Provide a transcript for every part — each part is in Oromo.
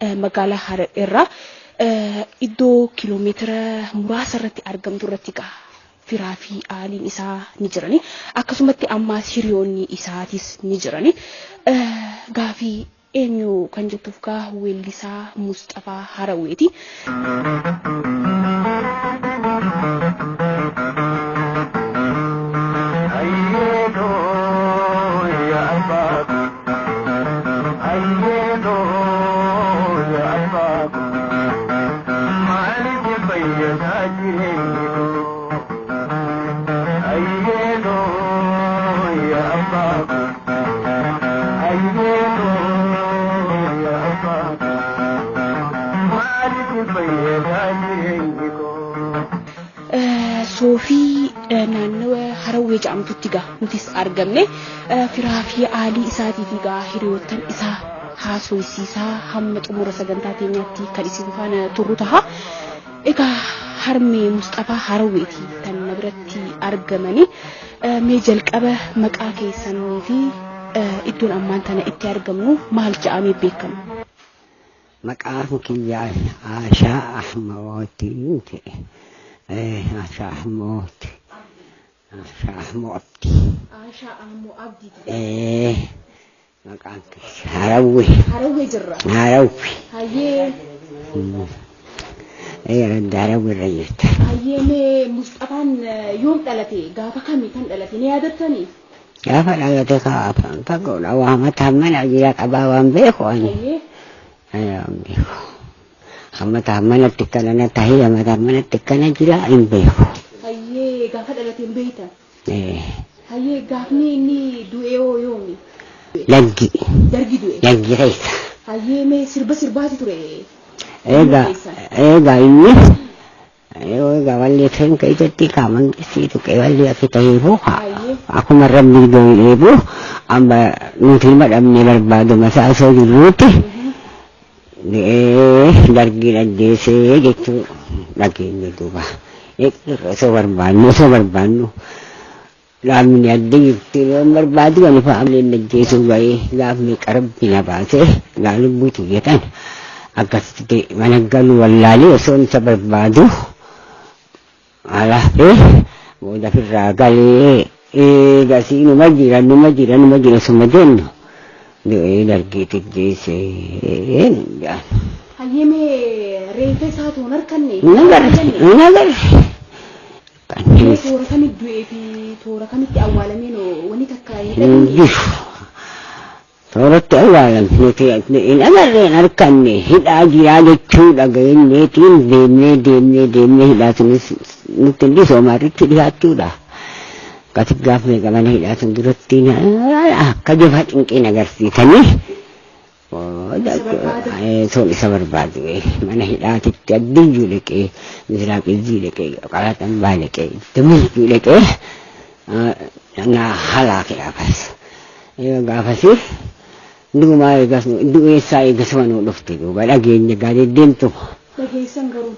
magaalaa Harar irraa iddoo kiiloomeetira muraasa irratti argamtu irratti firaa fi aaliin isaa ni jirani. Akkasumatti ammaas hiriyoonni isaatis ni jirani. Gaafii eenyu kan jettuuf weellisaa Mustafaa Haraweeti. Soofii naannawa Harawee jedhamtutti nutis argamne firaa fi aalii isaatii fi hiriyoottan isaa haasofsiisaa hamma xumura sagantaa keenyaatti kan isin faana turru taha. Egaa harmee Mustafaa Haraweeti kan na biratti argamani. Mee jalqaba maqaa keessanii fi iddoon ammaan tana itti argamnu maal jedhamee beekama? Maqaan kiyyaa Aashaa Ahmawootii ta'e. Aashaa Ahmawootii. Aashaa Ahmawootii. Aashaa Ahmawootii. Maqaan kiyyaa Harawee. Harawee jirra. Harawee. Hayyee. Radda Harawee irra jirta. Hayyee mee Mustafaan yoom dhalate? Gaafa kamii kan dhalate ni yaadattanii? Gaafa dhalate fagoodha waa mataa mana jira qabaa waan beeku ani. Hayyee. Hamata mana tikkana tahi hamata mana tikkana jira hin beeku. Hayyee gaafa dhalate hin beektan? Hayyee gaafni inni du'e yoomi? Laggi. Dargi du'e? Laggi keessa. Hayyee mee sirbaati ture? Egaa inni egaa wallee fen keessatti kaaman isiitu wallee akka ta'eefu akkuma rabbi godheefu amma nuti madhamne barbaadu masaa osoo jirruuti. Dargi dhaggeessee jechuu dhageenya duuba. Osoo barbaannu dhaabni adda jirti waan barbaadu kan fa'aaleen dhaggeessuu bahee gaafni qarabbi na baasee gaalubbuutu jedhan akkasitti mana galu wallaalee osoo isa barbaadu alaafee booda firraa galee eegasii numa jira suma jennu. Dargiti jese jaan. Hayyee mee reefa isaatu hin arkanne? Nagar. Toora kamitti du'ee fi toora kamitti awwaalameen wani takka hin dhageenye? Tooratti awwaalamne nuti hin agarreen arkanne hidhaa jiraa jechuu dhageenyeetiin deemnee hidhaa sunis nutti hin soomaatitti dhiyaachuudha. Kasih gafne kamana hidha sendurati ni kaje fatin kena garsi tani so bisa berbadu mana hidha tidak dijule ke misal jule ke kalau tambah ke demi jule ke na halak ya pas apa sih dulu mai gas dulu saya gas mana lufti tu lagi jaga dem tu lagi sanggaru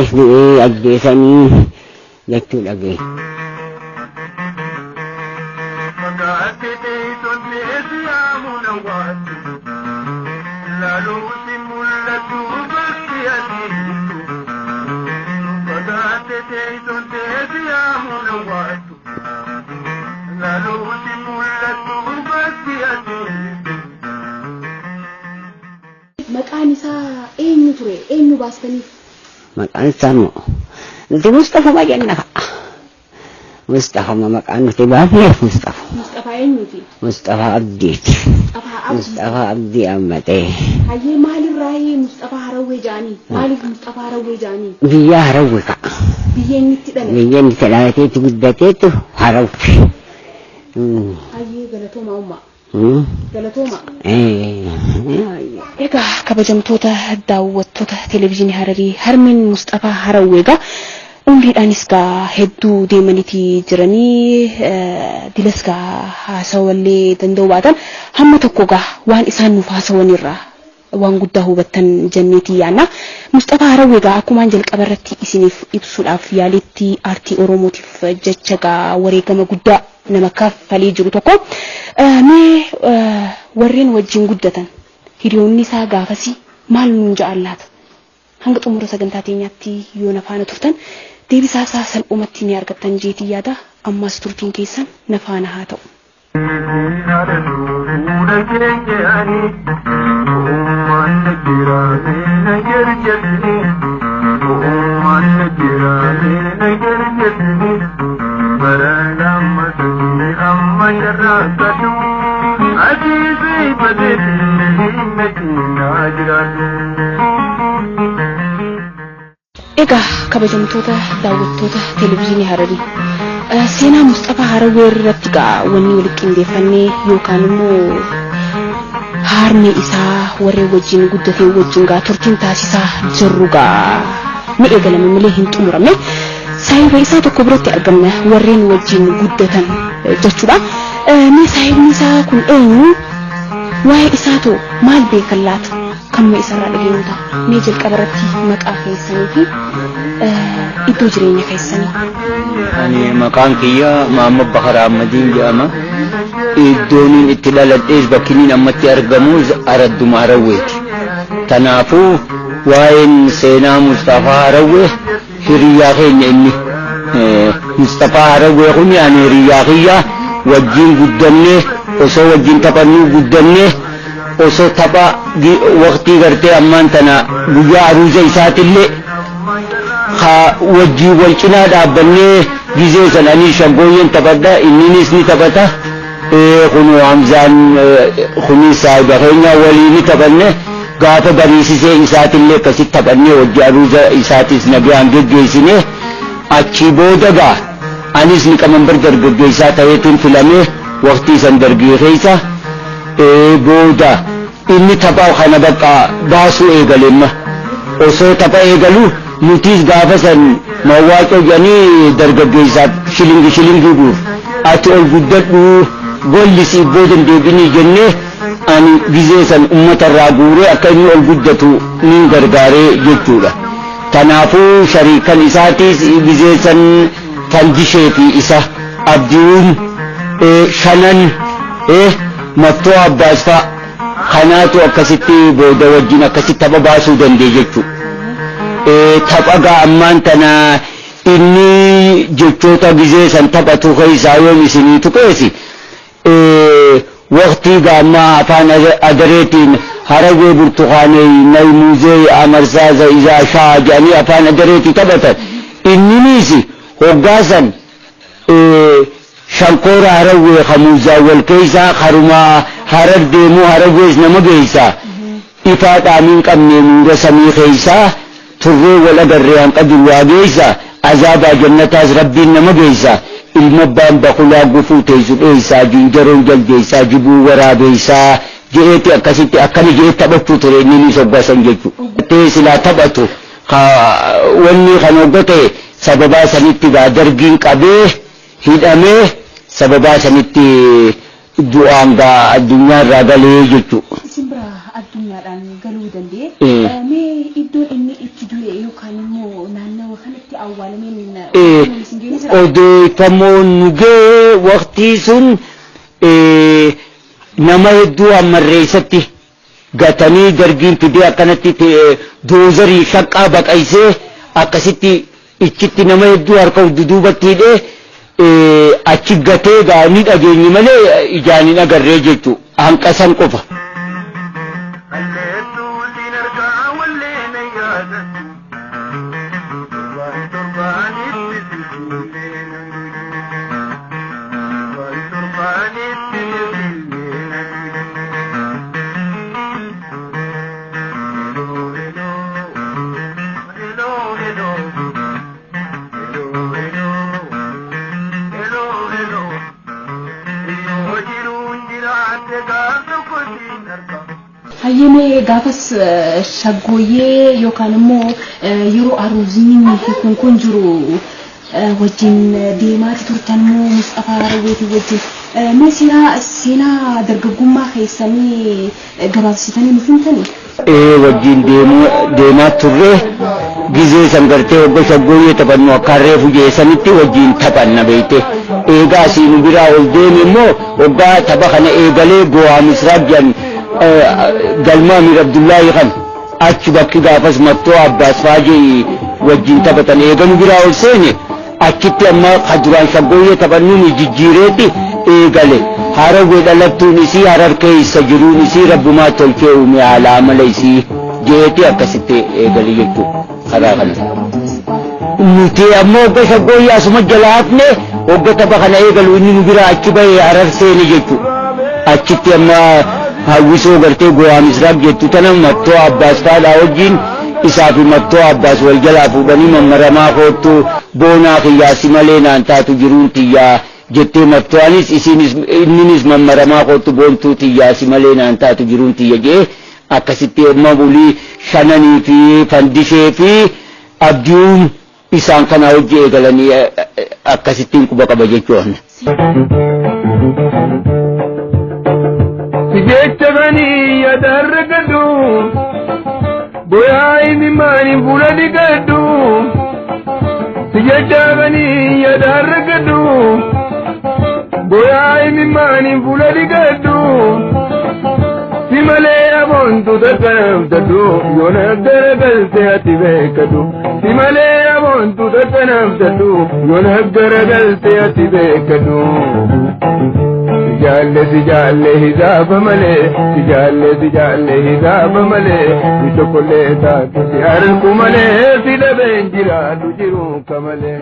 dulu ada sani jatuh lagi. Maqaan isaa eenyu ture? Eenyu baastaniif? Maqaan isaa nuti Mustafaa bajanna. Mustafaa maqaan nuti baafne Mustafaa eenyuti? Mustafaa Abdiiti. Mustafaa Abdii ammatee. Hayyee maalirraa Mustafaa Harawee jaanii? Maaliif Mustafaa Harawee jaanii? Biyya Harawee ka. Biyya inni itti dhalate? Biyya inni itti dhalateetu guddateetu Harawee. Hayyee galatooma ummaa. Galatooma. Egaa kabajamtoota daawwattoota televezyiinii Hararii harmeen Mustafaa Harawee umriidhaanis hedduu deemaniiti jiranii dilas haasawallee danda'uu baatan hamma tokko waan isaan nuuf haasawanirraa waan guddaa hubattan jenneeti yaanna. Mustafaa Harawee akkumaan jalqaba irratti isiniif ibsuudhaaf yaalitti aartii Oromootiif jecha wareegama guddaa nama kaffalee jiru tokko mee warreen wajjin guddatan hiriyoonni isaa gaafasii maal nuun ja'allaata hanga xumura sagantaa teenyaatti yoo nafaana turtan deebisaa isaa salphumatti ni argattan jeetii yaada ammas turtiin keessan nafaana haa ta'u. Egaa kabajamtoota daawwattoota televezyiinii Hararii seenaa Mustafaa Harawwee irratti wanni walitti qindeeffannee yookaan immoo harmee isaa warreen wajjin guddatee wajjin turtiin taasisaa jirru ni eegalame malee hin xumuramne saayiba isaa tokko biratti argamna warreen wajjin guddatan jechuudha. Mee saayibni isaa kun eenyu? Waa'ee isaatu maal beekan laata? Kanuma isarraa dhageenyu ta'a. Mee jalqaba irratti maqaa keessanii fi iddoo jireenya keessanii. Ani maqaan kiyya Muhammad Bakar Ahmadiin jedhama. Iddoon itti dhaladhees bakki ammatti argamu Aradduma Harawweeti. Kanaafuu waa'een seenaa Mustafaa Harawwee hiriyaa keenya inni Mustafaa Harawwee kun ani hiriyaa kiyya wajjin guddannee osoo wajjin taphannuu guddannee osoo tapha waqtii gartee ammaan tana guyyaa aruuza isaatillee wajjin wal cinaa dhaabbannee gizee sananii shaggooyyeen taphadha inninis ni taphata kunu Hamzaan kunis saahiba keenya waliin ni taphanne gaafa bariisisee isaatillee akkasitti taphannee wajjin aruuza isaatis nagaan geggeessine achi booda gaa anis ni qamanbar dargaggeessaa ta'eetiin filamee waqtii san dargee keessa booda inni taphaa kana bakka baasuu eegalemma osoo tapha eegalu nutis gaafa san mawwaaqoo jedhanii dargaggeessaaf shilingii guuf ati ol guddadhu gollisi booda deebinii jennee ani gizee san uummatarraa guuree akka inni ol guddatu nin gargaaree jechuudha. Kanaafuu shariikan isaatis gizee san Fanjishee fi isa Abdiin shanan mattoo Abbaas fa'a kanaatu akkasitti booda wajjin akkasitti tapha baasuu danda'e jechuudha. Tapha ammaan tana inni jechoota gizee san taphatu keessaa yoom isinii tuqeesi waqtii gaammaa afaan adareetiin Harawwee burtukaanee naymuzee amarsaa zaizaa shaa jedhanii afaan adareetii taphatan inninis hoggaasan shankoora Harawwee kamuuzaa wal keessaa karumaa Harar deemuu Harawwees nama geessaa ifaa dhaamiin qabnee muura samii keessaa turree wal agarree hanqa duwwaa geessaa azaabaa jannataas rabbiin nama geessaa ilma abbaan bakulaa gufuu teessu dheessaa jinjaroon jaldeessaa jibuu waraabeessaa je'eeti akkasitti akkana je'ee taphachuu ture inni soggaasan jechuudha. Silaa taphatu wanni kan hoggate sababaa sanitti dargiin qabee hidhamee sababaa sanitti du'aan addunyaa irraa galee jechuudha. Simbira addunyaadhaan galuu danda'e. Mee iddoon inni itti du'e yookaan immoo naannawa kanatti awwaalameen odeeffamoon nugee waqtii sun nama hedduu ammarreessatti gatanii dargiin fidee akkanatti doozarii shaqqaa baqaysee akkasitti ichitti nama hedduu harka duubatti hidhee achi gatee gaanii dhageenye malee ijaan hin agarree jechuudha hanqasan qofa. hayyemee gaafas shaggooyyee yookaan immoo yeroo aruuziin kun jiru wajjin deemaati turtan immoo Mustafaa Harawweeti wajjin mee seenaa dargaggummaa keessanii gabaabsitanii nuuf himtanii? Wajjin deemaa turre gizee san gartee obbo shaggooyyee taphannu akka reefu jeessanitti wajjin taphanna beekte eegaa asiin biraa ol deeme immoo waggaa tapha kana eegalee go'aa misraaf jedhan galmaa Amir Abdullaahi kan achi bakki gaafas mattoo abbaas faajii wajjin taphatan eeganu biraa ol seene achitti amma duraan shaggooyyee taphannuun jijjiireeti eegale harawwee dhalattuun isii harar keessa jiruun isii rabbumaa tolchee uume haala amala isii jeeti akkasitti eegale jechuudha karaa kana. Nuti ammoo hogga shaggooyyee asuma jala hafne hogga tapha kana eegalu inni nu biraa achi bahee harar seene jechuudha. Achitti amma hawwisoo gartee go'aa misraaq jettu tana mattoo abbaas faadhaa wajjin isaa fi mattoo abbaas wal jalaa fuudhanii mammaramaa koottu boonaa kiyyaasi malee naan taatu jiruun tiyyaa jettee mattoo'anis inninis mammaramaa koottu boontuu tiyyaasi malee naan taatu jiruun tiyya jee akkasitti amma bulii shananii fi fandishee fi abdiin isaan kana hojii eegalanii akkasittiin quba qaba jechuudha. Sijechagani yadargadu boyai mimani buladi gadu Sijechagani yadargadu boyai mimani buladi gadu Simale abontu takanamtadu yona garagalte atibekadu Simale abontu takanamtadu yona garagalte atibekadu Tijalle hizaab male tijalle hizaab male ito kolle taatu si arku male si daben jiraatu jiru kamale